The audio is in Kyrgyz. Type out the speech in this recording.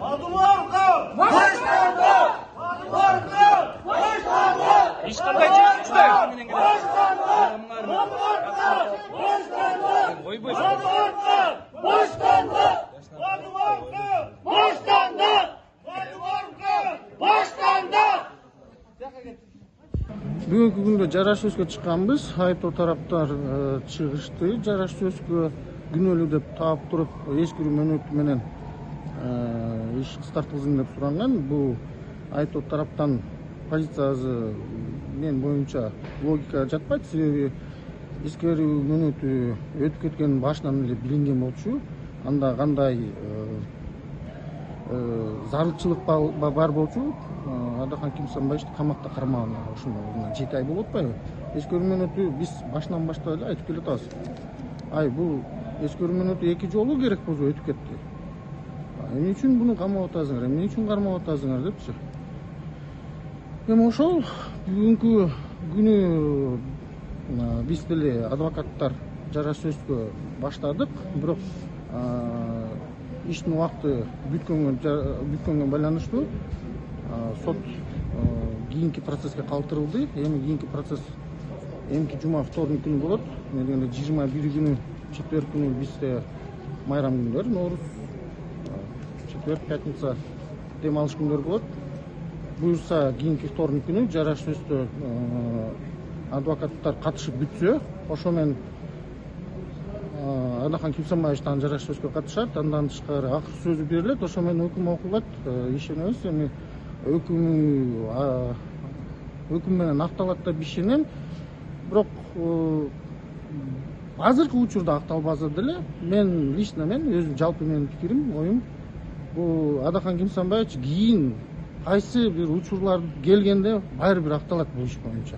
Башlandı! Hiç kандай жүргүнчүлөр Бүгүнкү күндө жара сөзгө чыкканбыз. Айыптоо тараптар чыгышты. Жара сөзгө күнөөлүү деп таап туруп, эскирүү мөөнөтү менен иш кыскартылсын деп суранган. Бул айыптоо тараптан позициясы мен боюнча логика жатпайт. Себеби эскерүү мөөнөтү өтүп кеткен башынан эле билинген болчу. Анда кандай зарылчылык бар болчу. Адахан Кимсанбаевичти камакта кармаган ошондо 7 ай болуп атпайбы? Эскерүү мөөнөтү биз башынан баштап эле айтып келатабыз. Бул эскерүү мөөнөтү 2 жолу керек болсо өтүп кетти. Эмне үчүн буну камап атасыңар? Эмне үчүн кармап атасыңар депчи. Эми ошол бүгүнкү күнү биз деле адвокаттар жара сөзгө баштадык, бирок иштин убакыты бүткөнгө байланыштуу сот кийинки процесске калтырылды. Эми кийинки процесс эмки жума вторник күнү болот. Эмне дегенде 21 күнү четверг күнү бизде майрам күндөр, Норуз, четверг, пятница дем алыш күндөр болот. Буюрса кийинки вторник күнү жара сөздө адвокаттар катышып бүтсө, ошо менен Адахан Кимсанбаевичтан жара сөзгө катышат. Андан тышкары акыр сөзү берилет, ошо менен өкүм окулат. Ишенебиз, эми өкүм менен акталат деп ишенем. Бирок азыркы учурда акталбаса деле, мен лично өзүм жалпы менин пикирим, оюм, бул Адахан Кимсанбаевич кийин кайсы бир учурлар келгенде баары бир акталат бул иш боюнча.